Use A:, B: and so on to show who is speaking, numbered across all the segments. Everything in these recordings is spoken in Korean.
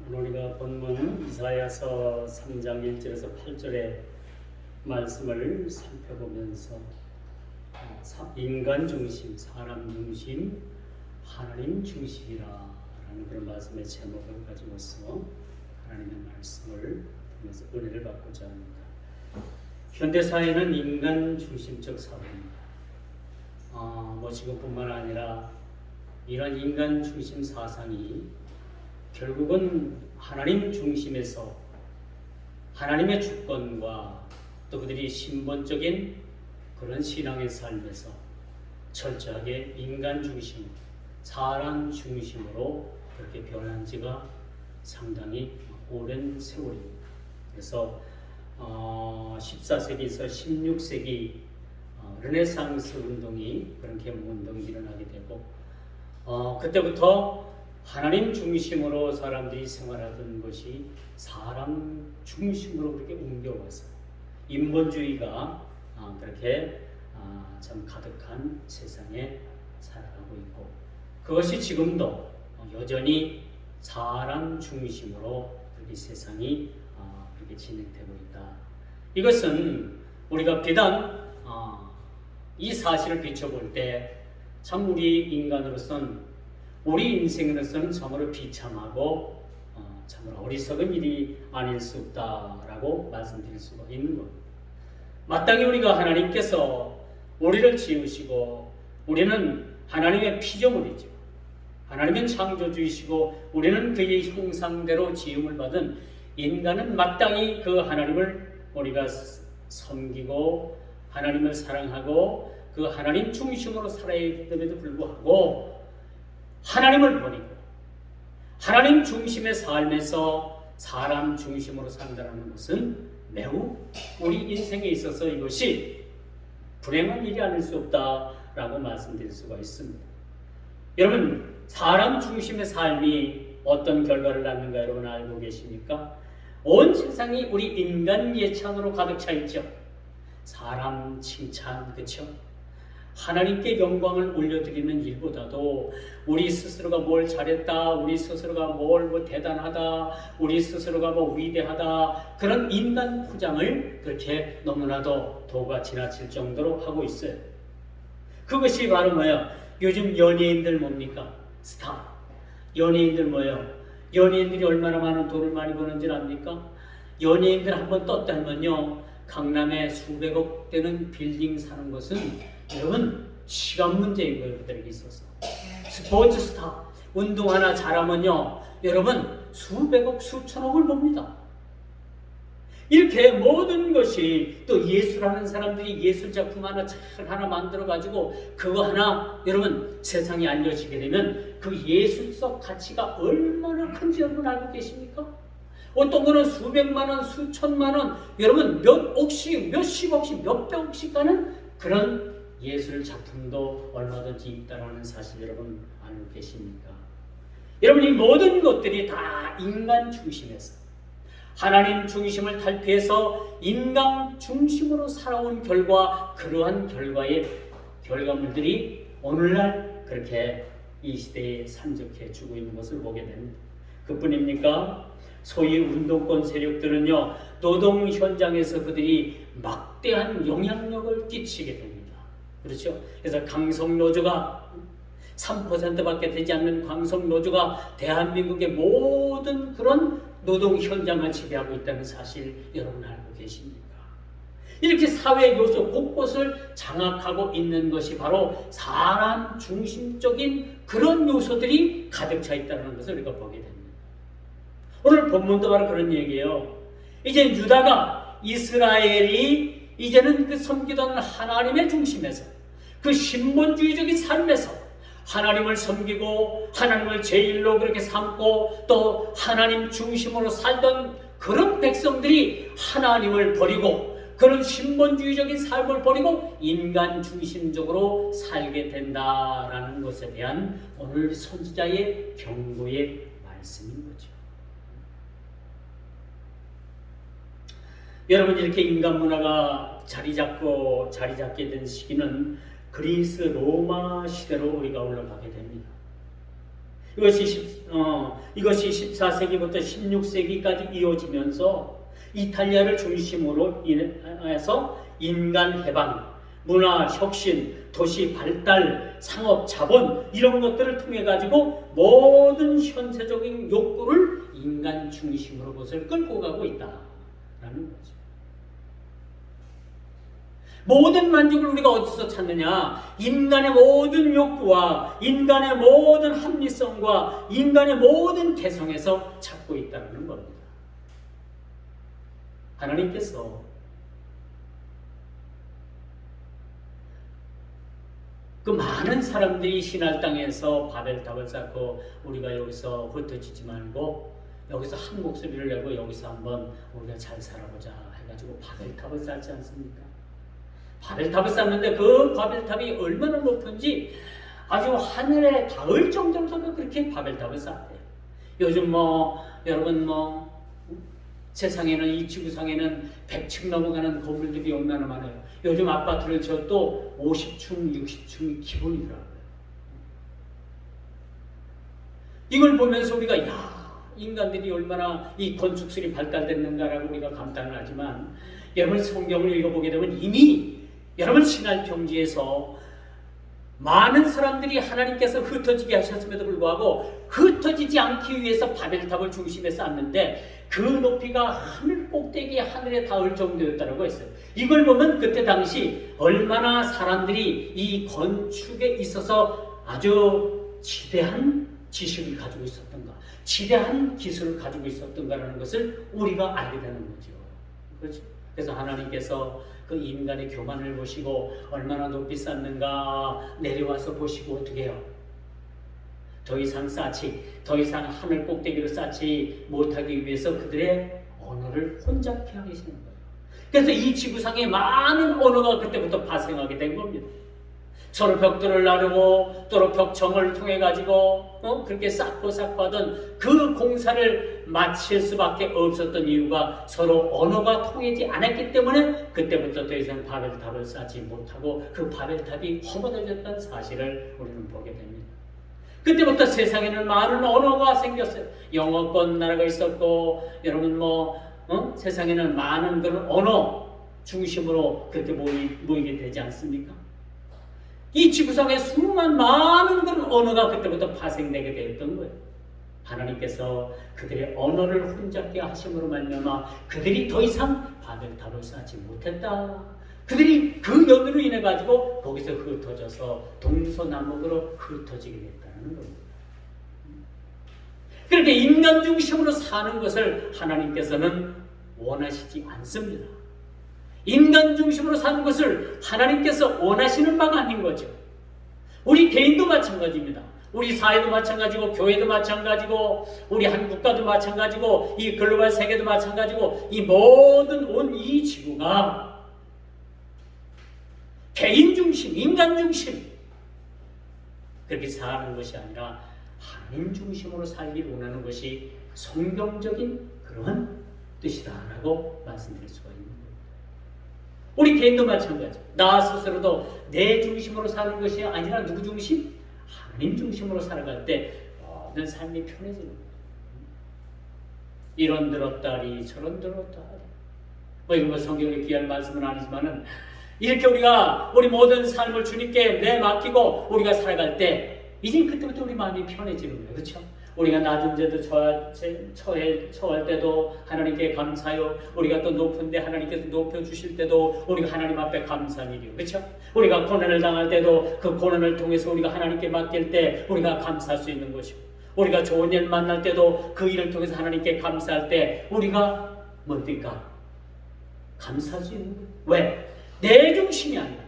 A: 오늘 우리가 본문 이사야서 3장 1절에서 8절의 말씀을 살펴보면서 인간 중심, 사람 중심, 하나님 중심이라 라는 그런 말씀의 제목을 가지고서 하나님의 말씀을 통해서 은혜를 받고자 합니다. 현대사회는 인간 중심적 사회입니다. 지금뿐만 아니라 이런 인간 중심 사상이 결국은 하나님 중심에서 하나님의 주권과 또 그들이 신본적인 그런 신앙의 삶에서 철저하게 인간 중심, 사람 중심으로 그렇게 변한 지가 상당히 오랜 세월입니다. 그래서 14세기에서 16세기 르네상스 운동이 그런 개몽 운동이 일어나게 되고 그때부터 하나님 중심으로 사람들이 생활하던 것이 사람 중심으로 그렇게 옮겨와서 인본주의가 그렇게 참 가득한 세상에 살아가고 있고, 그것이 지금도 여전히 사람 중심으로 그렇게 세상이 그렇게 진행되고 있다. 이것은 우리가 비단 이 사실을 비춰볼 때 참 우리 인간으로서는, 우리 인생으로서는 참으로 비참하고 참으로 어리석은 일이 아닐 수 없다라고 말씀드릴 수가 있는 겁니다. 마땅히 우리가 하나님께서 우리를 지으시고 우리는 하나님의 피조물이죠. 하나님은 창조주이시고 우리는 그의 형상대로 지음을 받은 인간은 마땅히 그 하나님을 우리가 섬기고 하나님을 사랑하고 그 하나님 중심으로 살아야 됨에도 불구하고 하나님을 버리고 하나님 중심의 삶에서 사람 중심으로 산다는 것은 매우 우리 인생에 있어서 이것이 불행한 일이 아닐 수 없다라고 말씀드릴 수가 있습니다. 여러분, 사람 중심의 삶이 어떤 결과를 낳는가 여러분 알고 계십니까? 온 세상이 우리 인간 예찬으로 가득 차 있죠. 사람 칭찬, 그렇죠? 하나님께 영광을 올려드리는 일보다도 우리 스스로가 뭘 잘했다, 우리 스스로가 뭘 대단하다, 우리 스스로가 위대하다, 그런 인간 포장을 그렇게 너무나도 도가 지나칠 정도로 하고 있어요. 그것이 바로 뭐예요? 요즘 연예인들 뭡니까? 스타. 연예인들 뭐예요? 연예인들이 얼마나 많은 돈을 많이 버는지 압니까? 연예인들 한번 떴다면요, 강남에 수백억 되는 빌딩 사는 것은 여러분 시간 문제인 거예요. 그들에게 있어서 스포츠 스타 운동 하나 잘하면요 여러분 수백억 수천억을 법니다. 이렇게 모든 것이, 또 예술하는 사람들이 예술 작품 하나 만들어 가지고 그거 하나 여러분 세상에 알려지게 되면 그 예술적 가치가 얼마나 큰지 여러분 알고 계십니까? 어떤 거는 수백만 원, 수천만 원, 여러분 몇 억씩, 몇십억씩, 몇백억씩 가는 그런 예술 작품도 얼마든지 있다는 사실 여러분 알고 계십니까? 여러분, 이 모든 것들이 다 인간 중심에서 하나님 중심을 탈피해서 인간 중심으로 살아온 결과, 그러한 결과의 결과물들이 오늘날 그렇게 이 시대에 산적해 주고 있는 것을 보게 됩니다. 그뿐입니까? 소위 운동권 세력들은요 노동 현장에서 그들이 막대한 영향력을 끼치게 됩니다. 그렇죠? 그래서 강성노조가 3%밖에 되지 않는 강성노조가 대한민국의 모든 그런 노동 현장을 지배하고 있다는 사실 여러분 알고 계십니까? 이렇게 사회 요소 곳곳을 장악하고 있는 것이 바로 사람 중심적인 그런 요소들이 가득 차 있다는 것을 우리가 보게 됩니다. 오늘 본문도 바로 그런 얘기예요. 이제 유다가, 이스라엘이 이제는 그 섬기던 하나님의 중심에서 그 신본주의적인 삶에서 하나님을 섬기고 하나님을 제일로 그렇게 삼고 또 하나님 중심으로 살던 그런 백성들이 하나님을 버리고 그런 신본주의적인 삶을 버리고 인간 중심적으로 살게 된다라는 것에 대한 오늘 선지자의 경고의 말씀인 거죠. 여러분, 이렇게 인간 문화가 자리 잡게 된 시기는 그리스 로마 시대로 우리가 올라가게 됩니다. 이것이 14세기부터 16세기까지 이어지면서 이탈리아를 중심으로 인해서 인간 해방, 문화 혁신, 도시 발달, 상업 자본 이런 것들을 통해 가지고 모든 현세적인 욕구를 인간 중심으로 것을 끌고 가고 있다라는 거죠. 모든 만족을 우리가 어디서 찾느냐? 인간의 모든 욕구와 인간의 모든 합리성과 인간의 모든 개성에서 찾고 있다는 겁니다. 하나님께서 그 많은 사람들이 신할 땅에서 바벨탑을 쌓고 우리가 여기서 흩어지지 말고 여기서 한 목소리를 내고 여기서 한번 우리가 잘 살아보자 해가지고 바벨탑을 쌓지 않습니까? 바벨탑을 쌓는데 그 바벨탑이 얼마나 높은지 아주 하늘에 닿을 정도로 그렇게 바벨탑을 쌓대요. 요즘 여러분 세상에는 이 지구상에는 100층 넘어가는 건물들이 얼마나 많아요. 요즘 아파트를 지어도 50층, 60층이 기본이더라고요. 이걸 보면서 우리가 인간들이 얼마나 이 건축술이 발달됐는가라고 우리가 감탄을 하지만 여러분 성경을 읽어보게 되면 이미 여러분 신할 평지에서 많은 사람들이 하나님께서 흩어지게 하셨음에도 불구하고 흩어지지 않기 위해서 바벨탑을 중심에 쌓았는데 그 높이가 하늘 꼭대기 하늘에 닿을 정도였다고 했어요. 이걸 보면 그때 당시 얼마나 사람들이 이 건축에 있어서 아주 지대한 지식을 가지고 있었던가, 지대한 기술을 가지고 있었던가라는 것을 우리가 알게 되는 거죠. 그렇죠? 그래서 하나님께서 그 인간의 교만을 보시고 얼마나 높이 쌓는가 내려와서 보시고 어떻게 해요? 더 이상 하늘 꼭대기로 쌓지 못하기 위해서 그들의 언어를 혼잡케 하시는 거예요. 그래서 이 지구상에 많은 언어가 그때부터 발생하게 된 겁니다. 서로 벽돌을 나르고 또 벽청을 통해 가지고 그렇게 쌓고 하던 그 공사를 마칠 수밖에 없었던 이유가 서로 언어가 통하지 않았기 때문에 그때부터 더 이상 바벨탑을 쌓지 못하고 그 바벨탑이 허물어졌다는 사실을 우리는 보게 됩니다. 그때부터 세상에는 많은 언어가 생겼어요. 영어권 나라가 있었고 여러분 세상에는 많은 그런 언어 중심으로 그렇게 모이게 되지 않습니까? 이 지구상에 많은 그런 언어가 그때부터 파생되게 되었던 거예요. 하나님께서 그들의 언어를 혼잡게 하심으로 말미암아 그들이 더 이상 바벨탑을 쌓지 못했다. 그들이 그 연으로 인해 가지고 거기서 흩어져서 동서남북으로 흩어지게 됐다는 겁니다. 그렇게 인간 중심으로 사는 것을 하나님께서는 원하시지 않습니다. 인간 중심으로 사는 것을 하나님께서 원하시는 바가 아닌 거죠. 우리 개인도 마찬가지입니다. 우리 사회도 마찬가지고 교회도 마찬가지고 우리 한 국가도 마찬가지고 이 글로벌 세계도 마찬가지고 이 모든 온 이 지구가 개인 중심, 인간 중심 그렇게 사는 것이 아니라 하나님 중심으로 살기를 원하는 것이 성경적인 그런 뜻이다라고 말씀드릴 수가 있는 겁니다. 우리 개인도 마찬가지. 나 스스로도 내 중심으로 사는 것이 아니라 누구 중심? 하나님 중심으로 살아갈 때 모든 삶이 편해지는 거예요. 이런 들었다리 저런 들었다리 이거 성경의 귀한 말씀은 아니지만은 이렇게 우리가 우리 모든 삶을 주님께 내맡기고 우리가 살아갈 때 이제 그때부터 우리 마음이 편해지는 거예요. 그렇죠? 우리가 낮은 데도 처할 때도 하나님께 감사요. 우리가 또 높은데 하나님께서 높여주실 때도 우리가 하나님 앞에 감사한 일이요. 그렇죠? 우리가 고난을 당할 때도 그 고난을 통해서 우리가 하나님께 맡길 때 우리가 감사할 수 있는 것이고 우리가 좋은 일 만날 때도 그 일을 통해서 하나님께 감사할 때 우리가 뭡니까? 감사할 수 있는 거예요. 왜? 내 중심이 아니라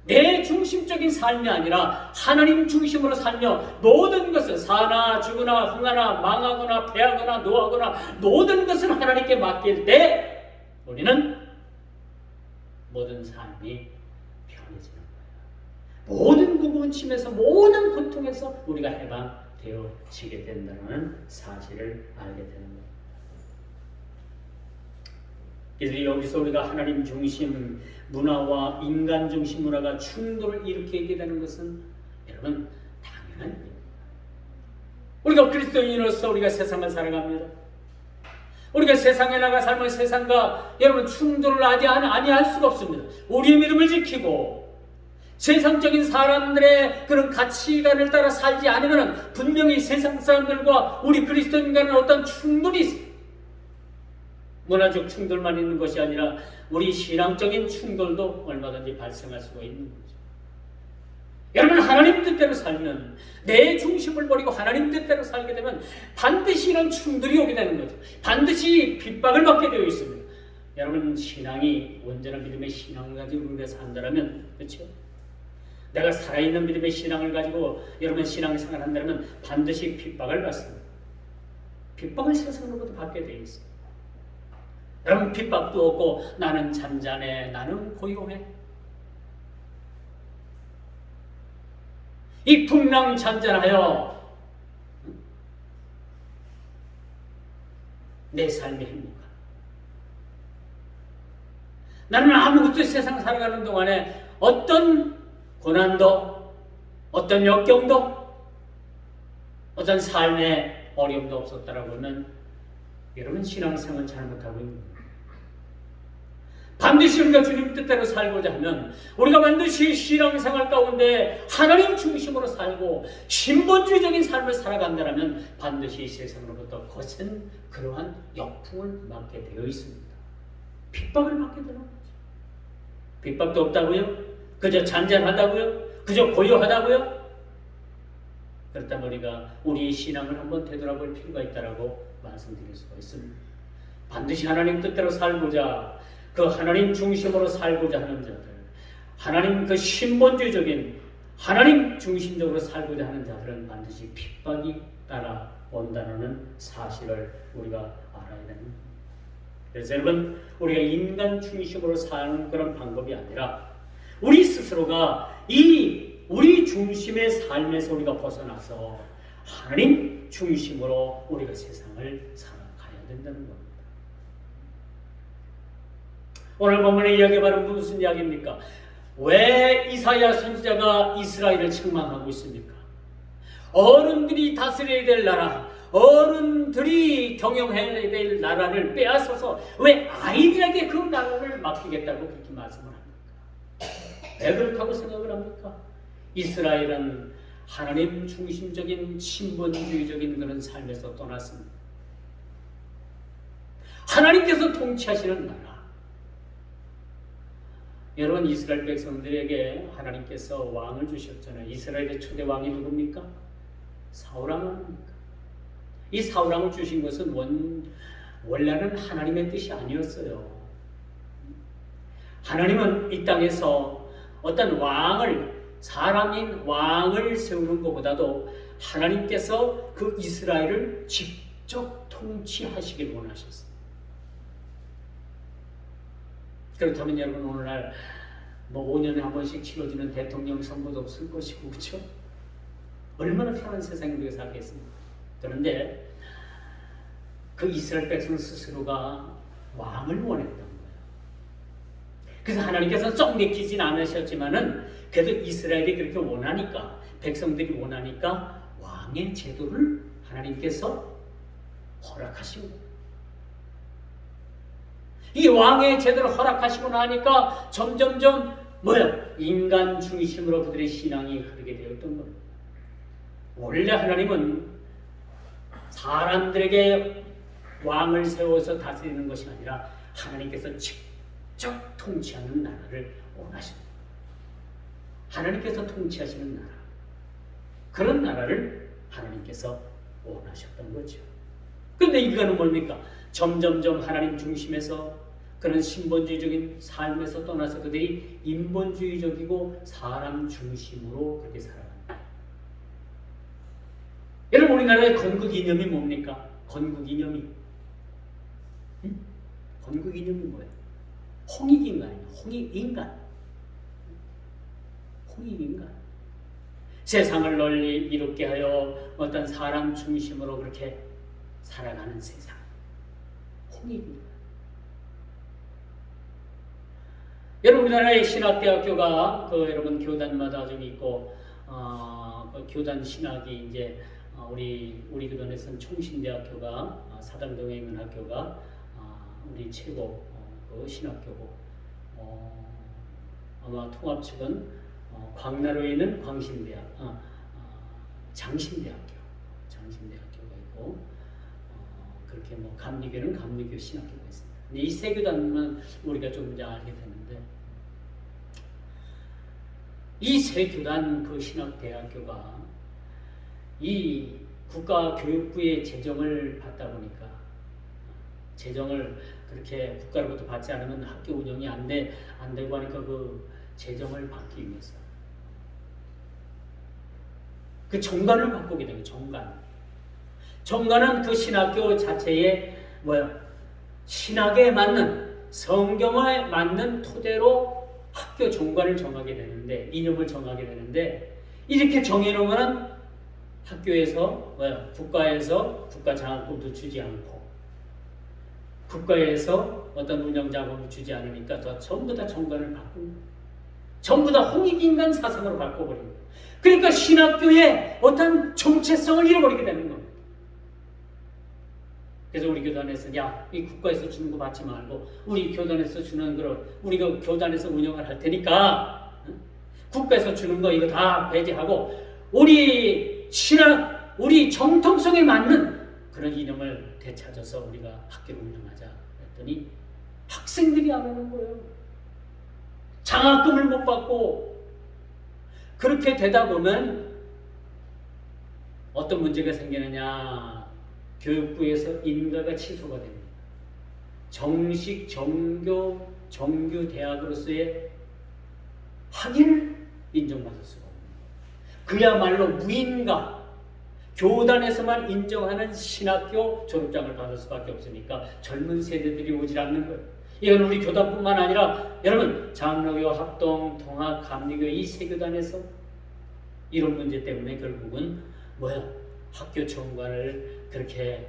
A: 내 중심적인 삶이 아니라 하나님 중심으로 살며 모든 것을 사나 죽으나 흥하나 망하거나 패하거나 노하거나 모든 것을 하나님께 맡길 때 우리는 모든 삶이 편해지는 거예요. 모든 구분침에서 모든 고통에서 우리가 해방되어지게 된다는 사실을 알게 되는 거예요. 그래서 여기서 우리가 하나님 중심 문화와 인간 중심 문화가 충돌을 일으키게 되는 것은 여러분 당연한 일입니다. 우리가 그리스도인으로서 우리가 세상을 살아갑니다. 우리가 세상에 나가 살면 세상과 여러분 충돌을 아니할 수가 없습니다. 우리의 믿음을 지키고 세상적인 사람들의 그런 가치관을 따라 살지 않으면 분명히 세상 사람들과 우리 그리스도인 간의 어떤 충돌이 있습니다. 문화적 충돌만 있는 것이 아니라 우리 신앙적인 충돌도 얼마든지 발생할 수가 있는 거죠. 여러분, 하나님 뜻대로 살면, 내 중심을 버리고 하나님 뜻대로 살게 되면 반드시 이런 충돌이 오게 되는 거죠. 반드시 핍박을 받게 되어 있습니다. 여러분, 신앙이 온전한 믿음의 신앙을 가지고 우리가 산다면, 그렇죠? 내가 살아있는 믿음의 신앙을 가지고 여러분 신앙생활을 한다면 반드시 핍박을 받습니다. 핍박을 세상으로부터 받게 되어 있어요. 여러분, 핍박도 없고 나는 잔잔해, 나는 고요해. 이 풍랑잔잔하여 내 삶이 행복한. 나는 아무것도 세상 살아가는 동안에 어떤 고난도, 어떤 역경도, 어떤 삶의 어려움도 없었다라고 하면 여러분 신앙생활 잘못하고 있는 거예요. 반드시 우리가 주님 뜻대로 살고자 하면 우리가 반드시 신앙생활 가운데 하나님 중심으로 살고 신본주의적인 삶을 살아간다면 반드시 세상으로부터 거센 그러한 역풍을 맞게 되어 있습니다. 핍박을 받게 되는 거죠. 핍박도 없다고요? 그저 잔잔하다고요? 그저 고요하다고요? 그렇다면 우리가 우리의 신앙을 한번 되돌아볼 필요가 있다고 말씀드릴 수가 있습니다. 반드시 하나님 뜻대로 살고자, 그 하나님 중심으로 살고자 하는 자들, 하나님 그 신본주의적인 하나님 중심적으로 살고자 하는 자들은 반드시 핍박이 따라온다는 사실을 우리가 알아야 됩니다. 그래서 여러분, 우리가 인간 중심으로 사는 그런 방법이 아니라 우리 스스로가 우리 중심의 삶에서 우리가 벗어나서 하나님 중심으로 우리가 세상을 살아가야 된다는 겁니다. 오늘 본문의 이야기가 바로 무슨 이야기입니까? 왜 이사야 선지자가 이스라엘을 책망하고 있습니까? 어른들이 다스려야 될 나라, 어른들이 경영해야 될 나라를 빼앗아서 왜 아이들에게 그 나라를 맡기겠다고 그렇게 말씀을 합니까? 왜 그렇다고 생각을 합니까? 이스라엘은 하나님 중심적인 신본주의적인 그런 삶에서 떠났습니다. 하나님께서 통치하시는 나라. 여러분, 이스라엘 백성들에게 하나님께서 왕을 주셨잖아요. 이스라엘의 초대 왕이 누굽니까? 사울왕입니까? 이 사울왕을 주신 것은 원래는 하나님의 뜻이 아니었어요. 하나님은 이 땅에서 어떤 사람인 왕을 세우는 것보다도 하나님께서 그 이스라엘을 직접 통치하시길 원하셨어요. 그렇다면 여러분, 오늘날 5년에 한 번씩 치러지는 대통령 선거도 없을 것이고, 그렇죠? 얼마나 편한 세상에 우리가 살겠습니까? 그런데 그 이스라엘 백성 스스로가 왕을 원했던 거예요. 그래서 하나님께서 썩 내키진 않으셨지만은 그래도 이스라엘이 그렇게 원하니까, 백성들이 원하니까 왕의 제도를 하나님께서 허락하신 거예요. 이 왕의 제도를 허락하시고 나니까 점점점 인간 중심으로 그들의 신앙이 흐르게 되었던 겁니다. 원래 하나님은 사람들에게 왕을 세워서 다스리는 것이 아니라 하나님께서 직접 통치하는 나라를 원하십니다. 하나님께서 통치하시는 나라, 그런 나라를 하나님께서 원하셨던 거죠. 그런데 이거는 뭡니까? 점점점 하나님 중심에서 그런 신본주의적인 삶에서 떠나서 그들이 인본주의적이고 사람 중심으로 그렇게 살아갑니다. 여러분, 우리나라의 건국 이념이 뭡니까? 건국 이념이 건국 이념이 뭐예요? 홍익인간이에요. 홍익인간. 세상을 널리 이롭게 하여 어떤 사람 중심으로 그렇게 살아가는 세상. 홍익인간. 여러분, 우리나라의 신학대학교가 여러분 교단마다 좀 있고, 그 교단 신학이 이제 우리 교단에서는 총신대학교가 사당동에 있는 학교가 우리 최고 그 신학교고 아마 통합 측은 광나루에 있는 장신대학교가 있고 그렇게 뭐 감리교는 감리교 신학교가 있습니다. 근데 이 세 교단만 우리가 좀 이제 알게 되는데 이 세 교단 그 신학대학교가 이 국가교육부의 재정을 받다 보니까 재정을 그렇게 국가로부터 받지 않으면 학교 운영이 안 되고 하니까 그 재정을 받기 위해서 그 정관을 바꾸게 되는 정관은 그 신학교 자체에 신학에 맞는 성경에 맞는 토대로 학교 정관을 정하게 되는데 이념을 정하게 되는데 이렇게 정해놓으면 학교에서 국가에서 국가 장학금도 주지 않고 국가에서 어떤 운영 자금을 주지 않으니까 전부 다 정관을 바꾸고 전부 다 홍익인간 사상으로 바꿔버립니다. 그러니까 신학교의 어떤 정체성을 잃어버리게 되는 겁니다. 그래서 우리 교단에서 이 국가에서 주는 거 받지 말고 우리 교단에서 주는 걸 우리가 교단에서 운영을 할 테니까 국가에서 주는 거 이거 다 배제하고 우리 신학, 우리 정통성에 맞는 그런 이념을 되찾아서 우리가 학교를 운영하자 했더니 학생들이 안 오는 거예요. 장학금을 못 받고 그렇게 되다 보면 어떤 문제가 생기느냐. 교육부에서 인가가 취소가 됩니다. 정식 정규 대학으로서의 학위를 인정받을 수가 없습니다. 그야말로 무인가, 교단에서만 인정하는 신학교 졸업장을 받을 수밖에 없으니까 젊은 세대들이 오질 않는 거예요. 이건 우리 교단뿐만 아니라 여러분 장로교, 합동, 통합, 감리교 이 세 교단에서 이런 문제 때문에 결국은 학교 정관을 그렇게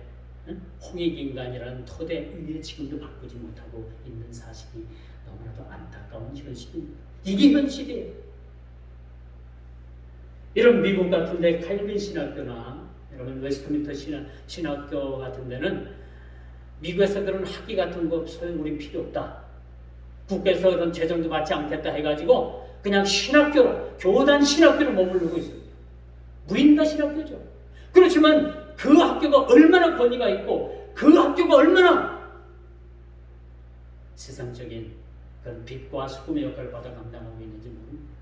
A: 홍익인간이라는 토대 위에 지금도 바꾸지 못하고 있는 사실이 너무나도 안타까운 현실입니다. 이게 현실이에요. 이런 미국 같은 데 칼빈 신학교나 여러분 웨스트민스터 신학교 같은 데는 미국에서 그런 학위 같은 거 우린 필요 없다. 국가에서 그런 재정도 받지 않겠다 해가지고 그냥 신학교로 교단 신학교로 머무르고 있습니다. 무인가 신학교죠. 그렇지만 그 학교가 얼마나 권위가 있고 그 학교가 얼마나 세상적인 그런 빛과 소금의 역할을 받아 감당하고 있는지 모릅니다.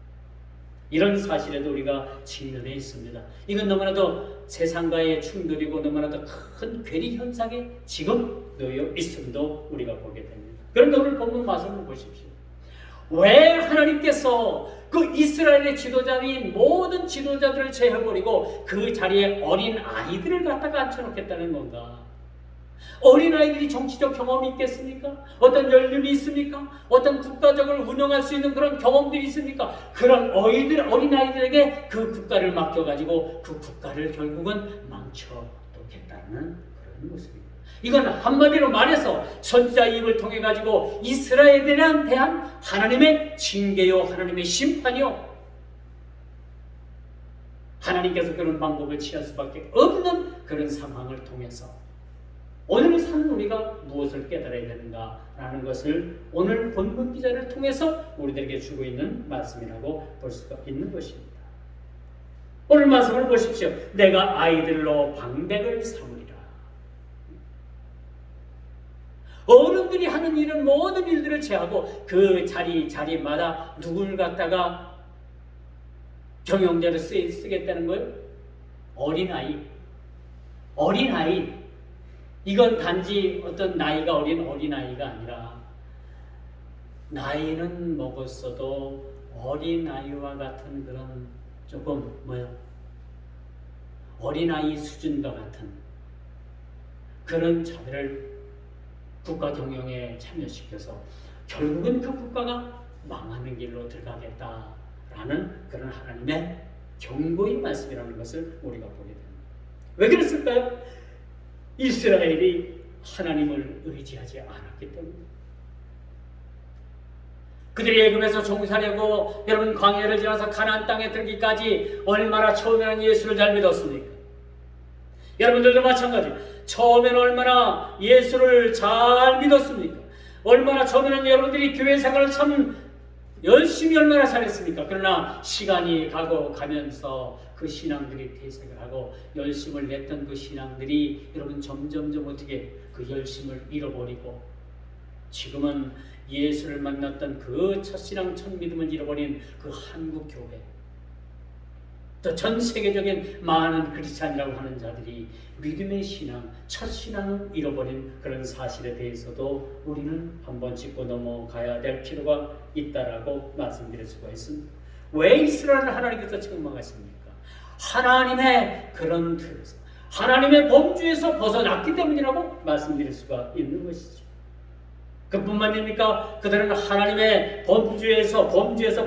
A: 이런 사실에도 우리가 직면해 있습니다. 이건 너무나도 세상과의 충돌이고 너무나도 큰 괴리 현상에 지금 놓여 있음도 우리가 보게 됩니다. 그런데 오늘 본문 말씀을 보십시오. 왜 하나님께서 그 이스라엘의 지도자인 모든 지도자들을 제해버리고 그 자리에 어린 아이들을 갖다가 앉혀놓겠다는 건가? 어린 아이들이 정치적 경험이 있겠습니까? 어떤 연륜이 있습니까? 어떤 국가적으로 운영할 수 있는 그런 경험들이 있습니까? 그런 어린 아이들에게 그 국가를 맡겨가지고 그 국가를 결국은 망쳐놓겠다는 그런 모습입니다. 이건 한마디로 말해서 선지자 입을 통해 가지고 이스라엘에 대한 하나님의 징계요, 하나님의 심판이요. 하나님께서 그런 방법을 취할 수밖에 없는 그런 상황을 통해서 오늘 산 우리가 무엇을 깨달아야 되는가라는 것을 오늘 본문 기자를 통해서 우리들에게 주고 있는 말씀이라고 볼 수가 있는 것입니다. 오늘 말씀을 보십시오. 내가 아이들로 방백을 삼으리라. 어른들이 하는 일은 모든 일들을 제하고 그 자리마다 누굴 갖다가 경영자를 쓰겠다는 거예요? 어린아이. 이건 단지 어떤 나이가 어린아이가 아니라 나이는 먹었어도 어린아이와 같은 그런 조금 어린아이 수준과 같은 그런 자들을 국가 경영에 참여시켜서 결국은 그 국가가 망하는 길로 들어가겠다라는 그런 하나님의 경고의 말씀이라는 것을 우리가 보게 됩니다. 왜 그랬을까요? 이스라엘이 하나님을 의지하지 않았기 때문입니다. 그들이 애굽에서 종살이하고 여러분 광야를 지나서 가나안 땅에 들기까지 얼마나 처음에는 예수를 잘 믿었습니까? 여러분들도 마찬가지. 처음에는 얼마나 예수를 잘 믿었습니까? 얼마나 처음에는 여러분들이 교회 생활을 참 열심히 얼마나 잘했습니까? 그러나 시간이 가면서 그 신앙들이 퇴색을 하고 열심을 냈던 그 신앙들이 여러분 점점점 어떻게 그 열심을 잃어버리고 지금은 예수를 만났던 그 첫신앙 첫믿음을 잃어버린 그 한국 교회, 또 전 세계적인 많은 크리스찬이라고 하는 자들이 믿음의 신앙, 첫 신앙을 잃어버린 그런 사실에 대해서도 우리는 한번 짚고 넘어가야 될 필요가 있다라고 말씀드릴 수가 있습니다. 왜 이스라엘을 하나님께서 책망하십니까? 하나님의 그런 틀에서, 하나님의 범주에서 벗어났기 때문이라고 말씀드릴 수가 있는 것이죠. 그뿐만입니까? 그들은 하나님의 범주에서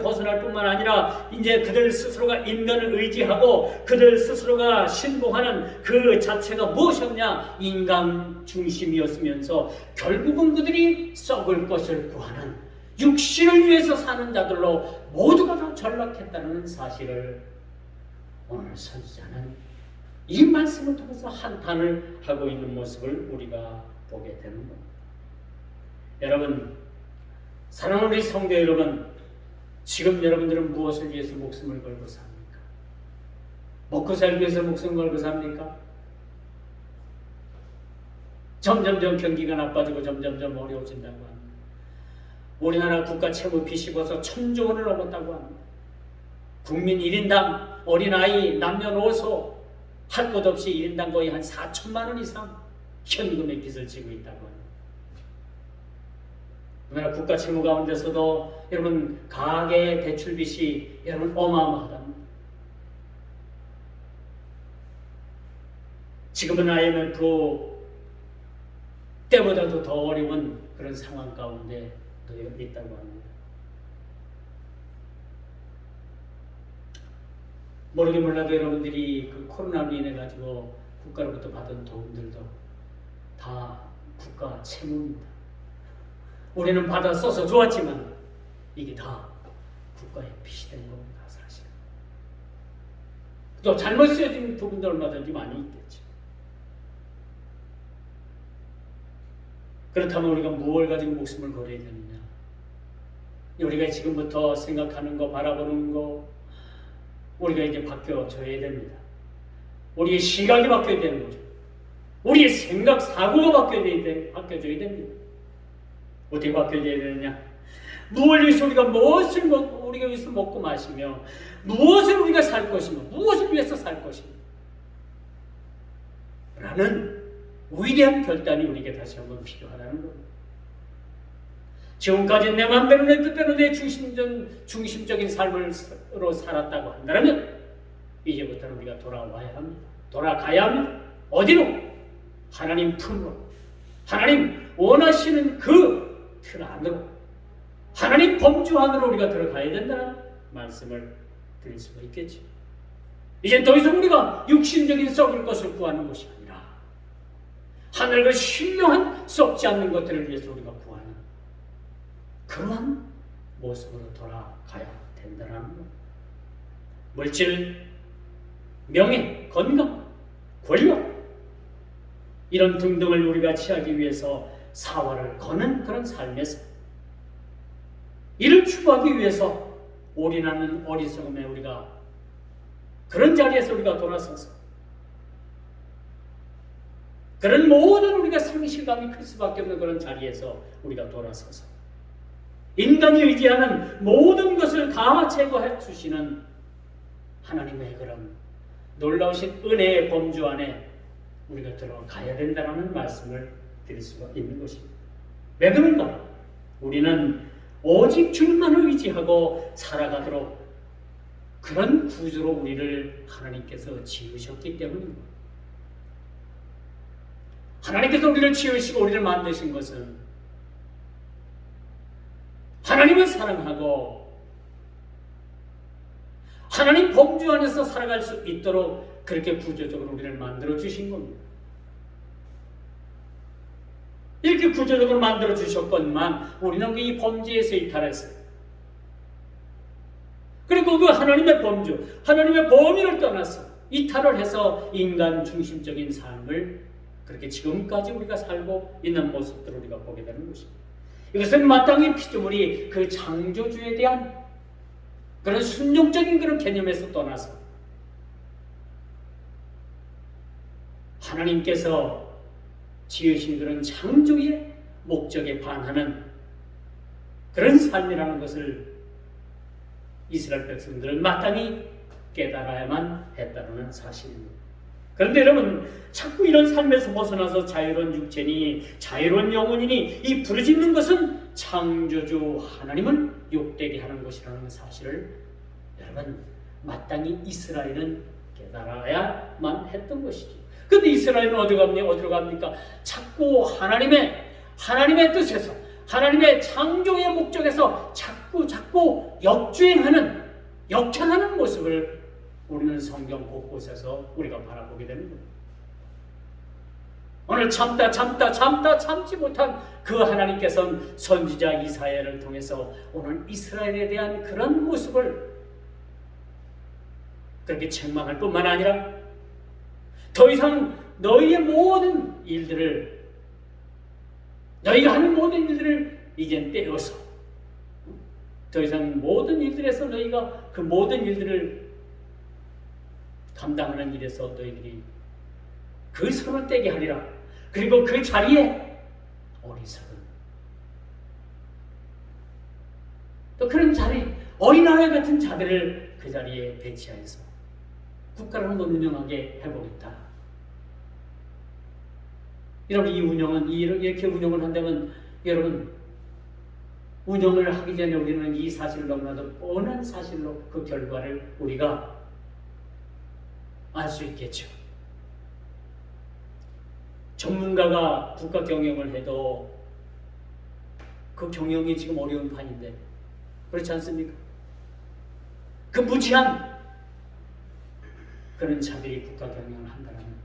A: 벗어날 뿐만 아니라 이제 그들 스스로가 인간을 의지하고 그들 스스로가 신봉하는 그 자체가 무엇이었냐? 인간 중심이었으면서 결국은 그들이 썩을 것을 구하는 육신을 위해서 사는 자들로 모두가 다 전락했다는 사실을 오늘 선지자는 이 말씀을 통해서 한탄을 하고 있는 모습을 우리가 보게 되는 겁니다. 여러분, 사랑하는 우리 성도 여러분, 지금 여러분들은 무엇을 위해서 목숨을 걸고 삽니까? 먹고 살기 위해서 목숨을 걸고 삽니까? 점점점 경기가 나빠지고 점점점 어려워진다고 합니다. 우리나라 국가 채무 빚이 벌써 1,000조 원을 넘었다고 합니다. 국민 1인당 어린아이, 남녀노소 할 것 없이 1인당 거의 한 4천만 원 이상 현금의 빚을 지고 있다고 합니다. 우리나라 국가 채무 가운데서도 여러분 가계 대출 빚이 여러분 어마어마하답니다. 지금은 IMF 때보다도 더 어려운 그런 상황 가운데 있다고 합니다. 모르게 몰라도 여러분들이 그 코로나로 인해 가지고 국가로부터 받은 도움들도 다 국가 채무입니다. 우리는 받아 써서 좋았지만 이게 다 국가의 빚이 된 겁니다. 사실. 또 잘못 쓰여진 부분도 얼마든지 많이 있겠죠. 그렇다면 우리가 무엇을 가지고 목숨을 걸어야 되느냐? 우리가 지금부터 생각하는 거, 바라보는 거, 우리가 이제 바뀌어져야 됩니다. 우리의 시각이 바뀌어야 되는 거죠. 우리의 생각, 사고가 바뀌어져야 됩니다. 어떻게 바뀌어져야 되느냐? 무엇을 위해서 우리가 무엇을 먹고, 우리가 위해서 먹고 마시며, 무엇을 우리가 살 것이며, 무엇을 위해서 살 것이며, 라는 위대한 결단이 우리에게 다시 한번 필요하다는 겁니다. 지금까지 내 마음대로 내 뜻대로 내 중심적인 삶으로 살았다고 한다면 이제부터는 우리가 돌아와야 합니다. 돌아가야 합니다. 어디로? 하나님 품으로. 하나님 원하시는 그 틀 안으로, 하나님 범주 안으로 우리가 들어가야 된다는 말씀을 드릴 수가 있겠죠. 이제 더 이상 우리가 육신적인 썩을 것을 구하는 것이 아니라 하늘과 신령한 썩지 않는 것들을 위해서 우리가 구하는 그러한 모습으로 돌아가야 된다는 것. 물질, 명예, 건강, 권력 이런 등등을 우리가 취하기 위해서 사활을 거는 그런 삶에서 이를 추구하기 위해서 올인하는 어리석음에 우리가 그런 자리에서 우리가 돌아서서 그런 모든 우리가 상실감이 클 수밖에 없는 그런 자리에서 우리가 돌아서서 인간이 의지하는 모든 것을 다 제거해 주시는 하나님의 그런 놀라우신 은혜의 범주 안에 우리가 들어가야 된다는 말씀을 드릴 수가 있는 것입니다. 왜 그런가? 우리는 오직 주님만을 의지하고 살아가도록 그런 구조로 우리를 하나님께서 지으셨기 때문입니다. 하나님께서 우리를 지으시고 우리를 만드신 것은 하나님을 사랑하고 하나님 범주 안에서 살아갈 수 있도록 그렇게 구조적으로 우리를 만들어 주신 겁니다. 이렇게 구조적으로 만들어 주셨건만 우리는 이 범죄에서 이탈했어요. 그리고 그 하나님의 범주, 하나님의 범위를 떠나서 이탈을 해서 인간 중심적인 삶을 그렇게 지금까지 우리가 살고 있는 모습들을 우리가 보게 되는 것입니다. 이것은 마땅히 피조물이 그 창조주에 대한 그런 순종적인 그런 개념에서 떠나서 하나님께서 지으신 그런 창조의 목적에 반하는 그런 삶이라는 것을 이스라엘 백성들은 마땅히 깨달아야만 했다는 사실입니다. 그런데 여러분, 자꾸 이런 삶에서 벗어나서 자유로운 육체니 자유로운 영혼이니 이 부르짖는 것은 창조주 하나님을 욕되게 하는 것이라는 사실을 여러분 마땅히 이스라엘은 깨달아야만 했던 것이죠. 그런데 이스라엘은 어디로 갑니까? 자꾸 하나님의 뜻에서 하나님의 창조의 목적에서 자꾸 역행하는 모습을 우리는 성경 곳곳에서 우리가 바라보게 되는 겁니다. 오늘 참지 못한 그 하나님께서는 선지자 이사야를 통해서 오늘 이스라엘에 대한 그런 모습을 그렇게 책망할 뿐만 아니라 더 이상 너희의 모든 일들을 너희가 하는 모든 일들을 이젠 떼어서 더 이상 모든 일들에서 너희가 그 모든 일들을 감당하는 일에서 너희들이 그 손을 떼게 하리라. 그리고 그 자리에 어리석은 또 그런 자리 어린아이 같은 자들을 그 자리에 배치하여서 국가를 한번 운영하게 해보겠다. 여러분 이 운영은 이렇게 운영을 한다면 여러분 운영을 하기 전에 우리는 이 사실을 너무나도 뻔한 사실로 그 결과를 우리가 알 수 있겠죠. 전문가가 국가 경영을 해도 그 경영이 지금 어려운 판인데 그렇지 않습니까? 그 무지한 그런 자들이 국가 경영을 한다면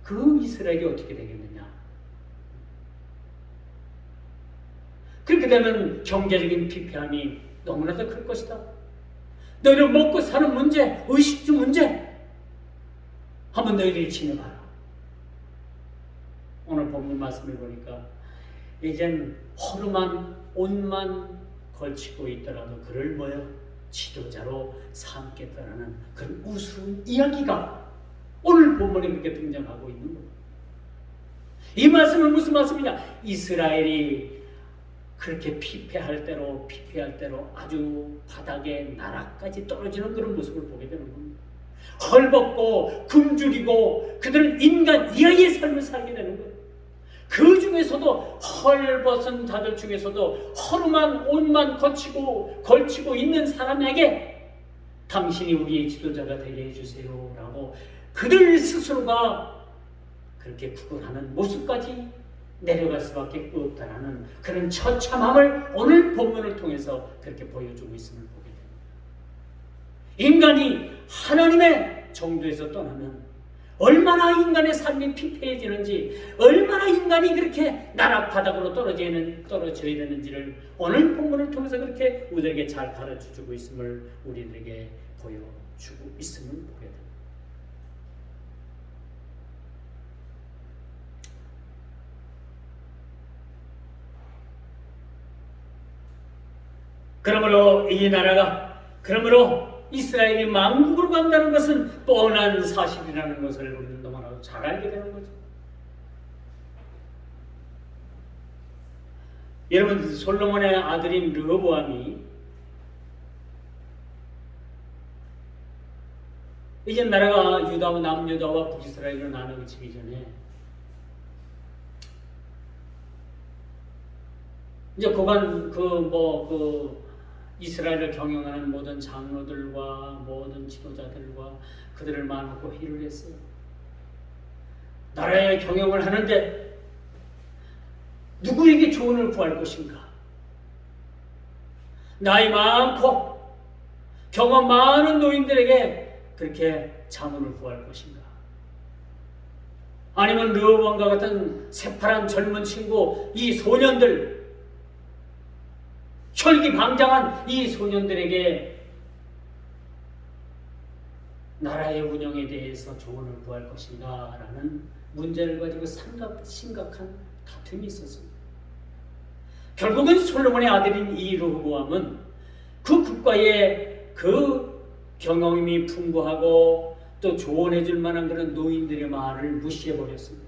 A: 그 이스라엘이 어떻게 되겠느냐? 그렇게 되면 경제적인 피폐함이 너무나도 클 것이다. 너희를 먹고 사는 문제, 의식주 문제 한번 너희들이 지내봐라. 오늘 본문 말씀을 보니까 이젠 허름한 옷만 걸치고 있더라도 그를 지도자로 삼겠다라는 그런 우스운 이야기가 오늘 본문에 그렇게 등장하고 있는 거예요. 이 말씀은 무슨 말씀이냐? 이스라엘이 그렇게 피폐할 대로 아주 바닥에 나락까지 떨어지는 그런 모습을 보게 되는 겁니다. 헐벗고 굶주리고 그들은 인간 이하의 삶을 살게 되는 거예요. 그 중에서도 헐벗은 자들 중에서도 허름한 옷만 걸치고 있는 사람에게 당신이 우리의 지도자가 되게 해주세요 라고 그들 스스로가 그렇게 구걸하는 모습까지 내려갈 수밖에 없다라는 그런 처참함을 오늘 본문을 통해서 그렇게 보여주고 있음을 보게 됩니다. 인간이 하나님의 정도에서 떠나면 얼마나 인간의 삶이 피폐해지는지, 얼마나 인간이 그렇게 나락바닥으로 떨어져야 되는지를 오늘 본문을 통해서 그렇게 우리에게 잘 가르쳐주고 있음을 우리들에게 보여주고 있음을 보게 됩니다. 그러므로 이스라엘이 만국으로 간다는 것은 뻔한 사실이라는 것을 우리는 너무나도 잘 알게 되는 거죠. 여러분 솔로몬의 아들인 르호보암이 이제 나라가 유다와 남유다와 북이스라엘로 나누어지기 전에 이제 이스라엘을 경영하는 모든 장로들과 모든 지도자들과 그들을 만나고 회의를 했어요. 나라의 경영을 하는데 누구에게 조언을 구할 것인가? 나이 많고 경험 많은 노인들에게 그렇게 자문을 구할 것인가? 아니면 르호보암과 같은 새파란 젊은 친구 이 소년들 혈기방장한 이 소년들에게 나라의 운영에 대해서 조언을 구할 것인가 라는 문제를 가지고 심각한 다툼이 있었습니다. 결국은 솔로몬의 아들인 이 르호보암은 그 국가의 그 경험이 풍부하고 또 조언해 줄 만한 그런 노인들의 말을 무시해 버렸습니다.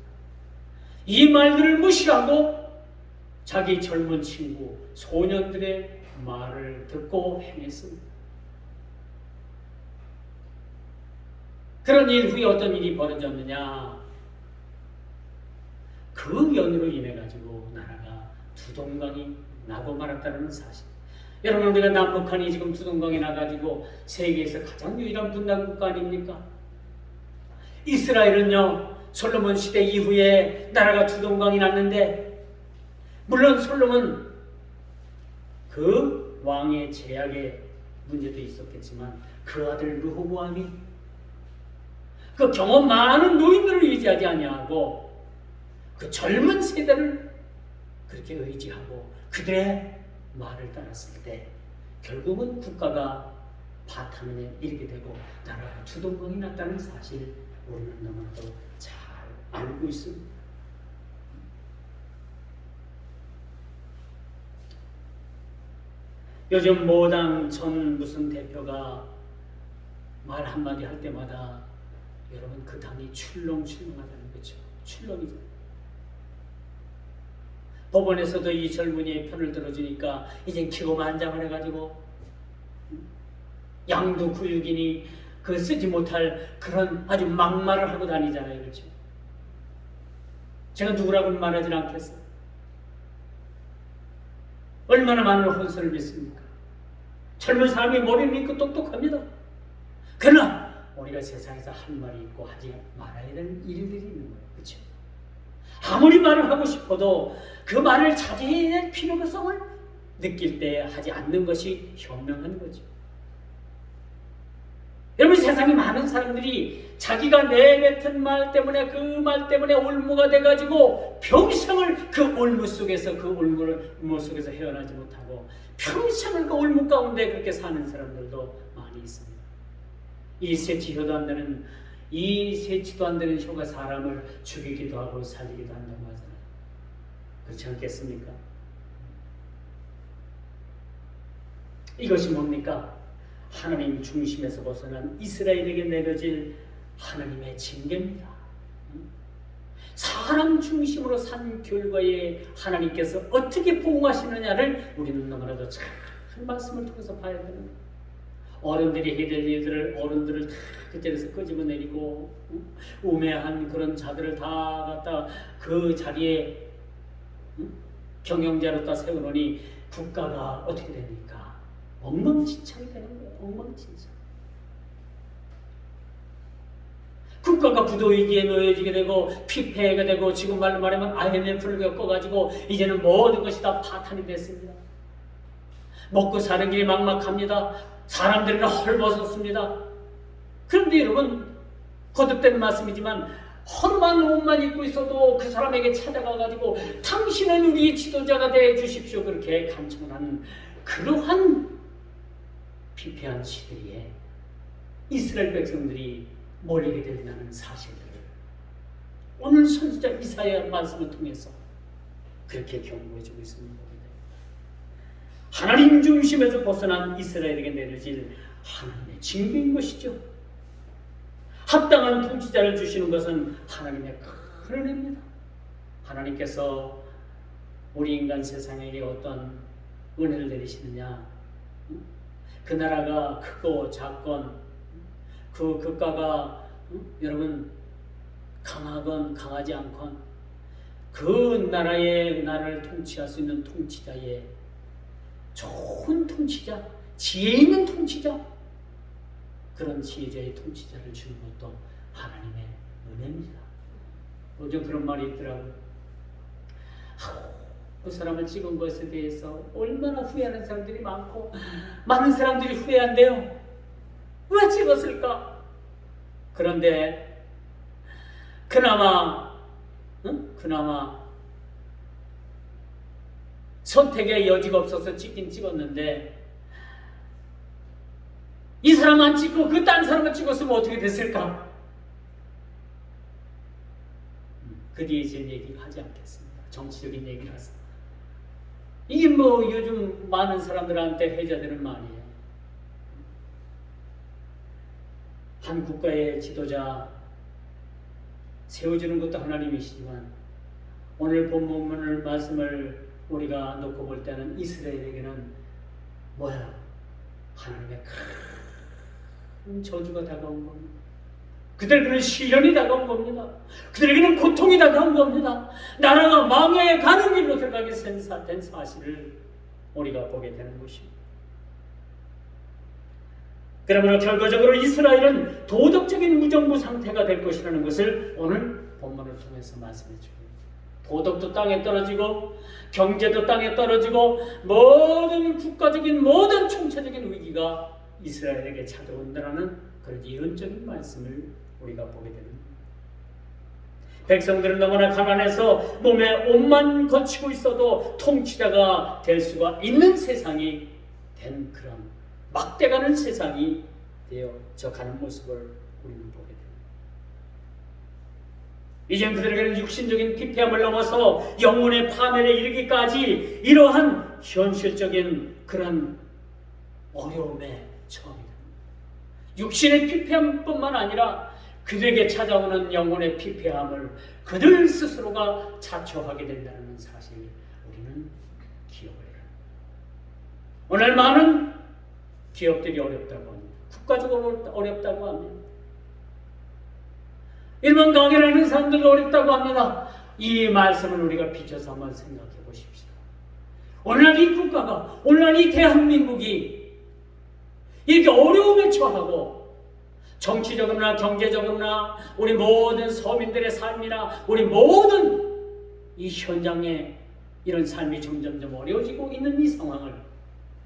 A: 이 말들을 무시하고 자기 젊은 친구, 소년들의 말을 듣고 행했습니다. 그런 일 후에 어떤 일이 벌어졌느냐? 그 연으로 인해 가지고 나라가 두동강이 나고 말았다는 사실. 여러분, 우리가 남북한이 지금 두동강이 나가지고 세계에서 가장 유일한 분단 국가 아닙니까? 이스라엘은요, 솔로몬 시대 이후에 나라가 두동강이 났는데, 물론 솔로몬 그 왕의 제약의 문제도 있었겠지만 그 아들 르호보암이 그 경험 많은 노인들을 의지하지 아니하고 그 젊은 세대를 그렇게 의지하고 그들의 말을 따랐을 때 결국은 국가가 바탕에 이르게 되고 나라가 두동강이 났다는 사실 우리는 너무나도 잘 알고 있습니다. 요즘 모당 전 무슨 대표가 말 한마디 할 때마다 여러분 그 당이 출렁출렁하다는 거죠. 출렁이죠. 법원에서도 이 젊은이의 편을 들어주니까 이젠 기고만장을 해가지고 양도구육이니 그 쓰지 못할 그런 아주 막말을 하고 다니잖아요. 그렇죠? 제가 누구라고는 말하지 않겠어요. 얼마나 많은 혼선을 믿습니까? 젊은 사람이 머리는 있고 똑똑합니다. 그러나 우리가 세상에서 할 말이 있고 하지 말아야 되는 일들이 있는 거예요. 그렇죠? 아무리 말을 하고 싶어도 그 말을 자제해야 할 필요성을 느낄 때 하지 않는 것이 현명한 거죠. 여러분, 세상에 많은 사람들이 자기가 내뱉은 말 때문에 그 말 때문에 올무가 돼가지고 평생을 그 올무 속에서 헤어나지 못하고 평생을 그 올무 가운데 그렇게 사는 사람들도 많이 있습니다. 이 세치도 안 되는 효가 사람을 죽이기도 하고 살리기도 한다고 하잖아요. 그렇지 않겠습니까? 이것이 뭡니까? 하나님 중심에서 벗어난 이스라엘에게 내려질 하나님의 징계입니다. 사람 중심으로 산 결과에 하나님께서 어떻게 보응하시느냐를 우리는 너무나도 잘 말씀을 통해서 봐야 되는 거예요. 어른들이 해야 될 일들을 어른들을 다 그 자리에서 끄집어내리고 우매한 그런 자들을 다 갖다 그 자리에 경영자로 다 세워놓으니 국가가 어떻게 됩니까? 엉망진창이 되는 거예요. 엉망진창. 국가가 부도위기에 놓여지게 되고 피폐가 되고 지금 말로 말하면 IMF를 겪어가지고 이제는 모든 것이 다 파탄이 됐습니다. 먹고 사는 길이 막막합니다. 사람들은 헐벗었습니다. 그런데 여러분, 거듭된 말씀이지만 헐만 옷만 입고 있어도 그 사람에게 찾아가가지고 당신은 우리의 지도자가 되어 주십시오 그렇게 간청을 하는 그러한 피폐한 시대에 이스라엘 백성들이 몰리게 된다는 사실들을 오늘 선지자 이사야 말씀을 통해서 그렇게 경고해주고 있습니다. 하나님 중심에서 벗어난 이스라엘에게 내려질 하나님의 징계인 것이죠. 합당한 통치자를 주시는 것은 하나님의 큰 은혜입니다. 하나님께서 우리 인간 세상에게 어떤 은혜를 내리시느냐? 그 나라가 크고 작건, 그 국가가 여러분 강하건 강하지 않건 그 나라를 통치할 수 있는 통치자의 좋은 통치자, 지혜 있는 통치자, 그런 지혜자의 통치자를 주는 것도 하나님의 은혜입니다. 요즘 그런 말이 있더라고요. 그 사람을 찍은 것에 대해서 얼마나 후회하는 사람들이 많고 많은 사람들이 후회한대요. 왜 찍었을까? 그런데 그나마 선택의 여지가 없어서 찍긴 찍었는데 이 사람 안 찍고 그 딴 사람을 찍었으면 어떻게 됐을까? 그 뒤에 이제 얘기를 하지 않겠습니다. 정치적인 얘기라서. 이게 뭐 요즘 많은 사람들한테 회자되는 말이에요. 한 국가의 지도자 세워주는 것도 하나님이시지만 오늘 본문을 말씀을 우리가 놓고 볼 때는 이스라엘에게는 뭐야? 하나님의 큰 저주가 다가온 겁니다. 그들에게는 시련이 다가온 겁니다. 그들에게는 고통이 다가온 겁니다. 나라가 망해 가는 길로 들어가게 된 사실을 우리가 보게 되는 것입니다. 그러므로 결과적으로 이스라엘은 도덕적인 무정부 상태가 될 것이라는 것을 오늘 본문을 통해서 말씀해 줍니다. 도덕도 땅에 떨어지고 경제도 땅에 떨어지고 모든 국가적인 모든 총체적인 위기가 이스라엘에게 찾아온다는 그런 예언적인 말씀을 우리가 보게 됩니다. 백성들은 너무나 가난해서 몸에 옷만 거치고 있어도 통치자가 될 수가 있는 세상이 된 그런 막대가는 세상이 되어져 가는 모습을 우리는 보게 됩니다. 이젠 그들에게는 육신적인 피폐함을 넘어서 영혼의 파멸에 이르기까지 이러한 현실적인 그런 어려움에 처하게 됩니다. 육신의 피폐함뿐만 아니라 그들에게 찾아오는 영혼의 피폐함을 그들 스스로가 자초하게 된다는 사실 우리는 기억을 해야 합니다. 오늘 많은 기업들이 어렵다고 합니다. 국가적으로 어렵다고 합니다. 일반 가게를 하는 사람들도 어렵다고 합니다. 이 말씀을 우리가 비춰서 한번 생각해 보십시다. 오늘날 이 국가가, 오늘날 이 대한민국이 이렇게 어려움에 처하고 정치적으로나 경제적으로나 우리 모든 서민들의 삶이나 우리 모든 이 현장에 이런 삶이 점점점 어려워지고 있는 이 상황을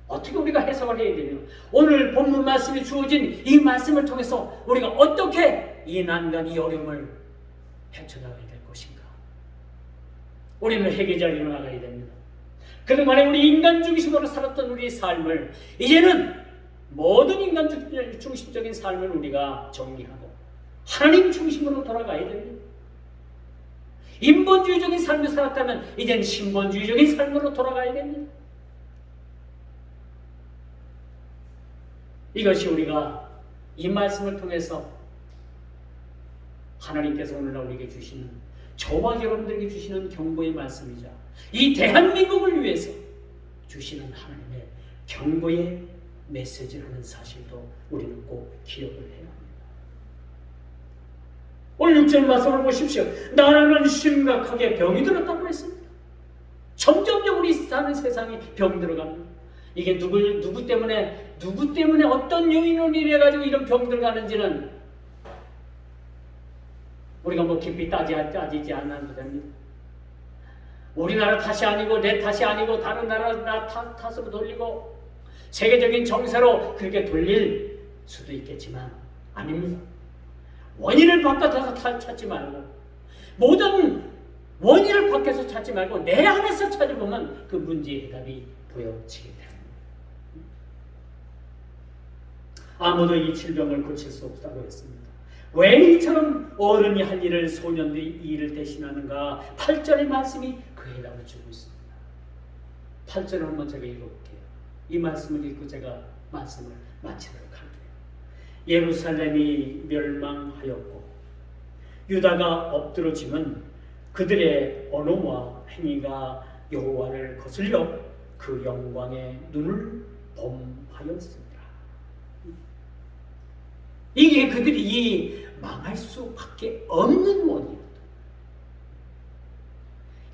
A: 어떻게 우리가 해석을 해야 되냐? 오늘 본문 말씀이 주어진 이 말씀을 통해서 우리가 어떻게 이 난간, 이 어려움을 헤쳐나가야 될 것인가? 우리는 회개자리로 나가야 됩니다. 그동안에 우리 인간 중심으로 살았던 우리의 삶을 이제는 모든 인간 중심적인 삶을 우리가 정리하고 하나님 중심으로 돌아가야 됩니다. 인본주의적인 삶을 살았다면 이젠 신본주의적인 삶으로 돌아가야 됩니다. 이것이 우리가 이 말씀을 통해서 하나님께서 오늘날 우리에게 주시는, 저와 여러분들에게 주시는 경고의 말씀이자 이 대한민국을 위해서 주시는 하나님의 경고의 메시지라는 사실도 우리는 꼭 기억을 해야 합니다. 오늘 6절 말씀을 보십시오. 나라는 심각하게 병이 들었다고 했습니다. 점점점 우리 사는 세상이 병 들어갑니다. 이게 누구 때문에 어떤 요인으로 인해가지고 이런 병 들어가는지는 우리가 뭐 깊이 따지지 않아도 됩니다. 우리나라 탓이 아니고 내 탓이 아니고 다른 나라 탓으로 돌리고 세계적인 정세로 그렇게 돌릴 수도 있겠지만 아닙니다. 원인을 바깥에서 찾지 말고 모든 원인을 밖에서 찾지 말고 내 안에서 찾아보면 그 문제의 해답이 보여지게 됩니다. 아무도 이 질병을 고칠 수 없다고 했습니다. 왜 이처럼 어른이 할 일을 소년들이 이 일을 대신하는가? 8절의 말씀이 그 해답을 주고 있습니다. 8절을 한번 제가 읽어볼게요. 이 말씀을 읽고 제가 말씀을 마치도록 할게요. 예루살렘이 멸망하였고 유다가 엎드러짐은 그들의 언어와 행위가 여호와를 거슬려 그 영광의 눈을 범하였습니다. 이게 그들이 망할 수밖에 없는 원이었다.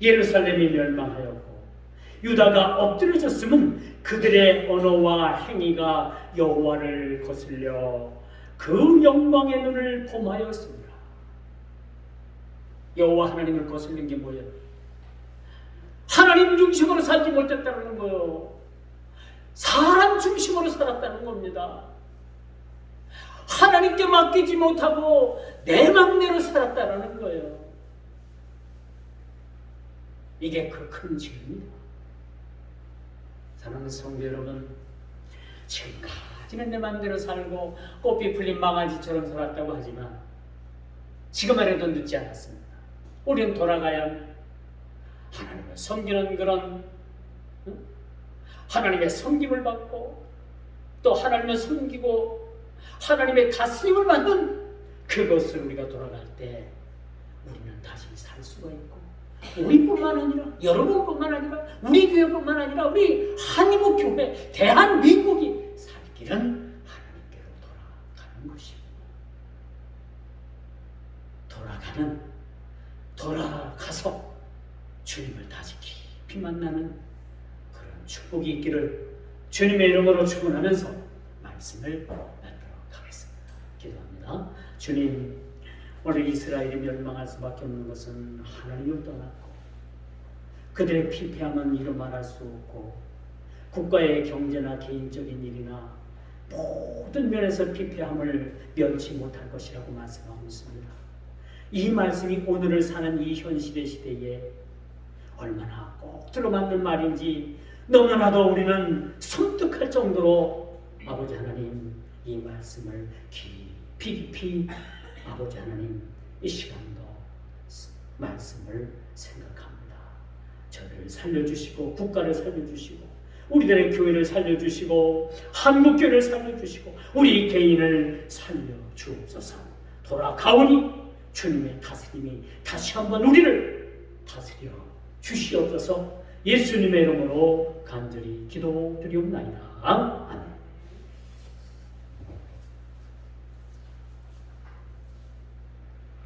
A: 예루살렘이 멸망하였고 유다가 엎드려졌음은 그들의 언어와 행위가 여호와를 거슬려 그 영광의 눈을 범하였습니다. 여호와 하나님을 거슬린 게 뭐예요? 하나님 중심으로 살지 못했다는 거예요. 사람 중심으로 살았다는 겁니다. 하나님께 맡기지 못하고 내 맘대로 살았다는 거예요. 이게 그 큰 죄입니다. 사랑하는 성도 여러분, 지금까지 자기는 내 맘대로 살고 꽃비 풀린 망아지처럼 살았다고 하지만 지금 말해도 늦지 않았습니다. 우리는 돌아가야 하나님을 섬기는 그런 하나님의 섬김을 받고 또 하나님을 섬기고 하나님의 다스림을 받는 그것을 우리가 돌아갈 때 우리는 다시 살 수가 있고 우리뿐만 아니라 여러분뿐만 아니라 우리 교회뿐만 아니라 우리 한국교회 대한민국이 살 길은 하나님께로 돌아가는 것입니다. 돌아가서 주님을 다시 깊이 만나는 그런 축복이 있기를 주님의 이름으로 축원하면서 말씀을 나누도록 하겠습니다. 기도합니다. 주님, 오늘 이스라엘이 멸망할 수밖에 없는 것은 하나님을 떠났고 그들의 피폐함은 이루 말할 수 없고 국가의 경제나 개인적인 일이나 모든 면에서 피폐함을 면치 못할 것이라고 말씀하고 있습니다. 이 말씀이 오늘을 사는 이 현실의 시대에 얼마나 꼭 들어맞는 말인지 너무나도 우리는 섬뜩할 정도로 아버지 하나님 이 말씀을 깊이 아버지 하나님 이 시간도 말씀을 생각합니다. 저를 살려주시고 국가를 살려주시고 우리들의 교회를 살려주시고 한국교회를 살려주시고 우리 개인을 살려주옵소서. 돌아가오니 주님의 다스림이 다시 한번 우리를 다스려 주시옵소서. 예수님의 이름으로 간절히 기도드리옵나이다. 아멘.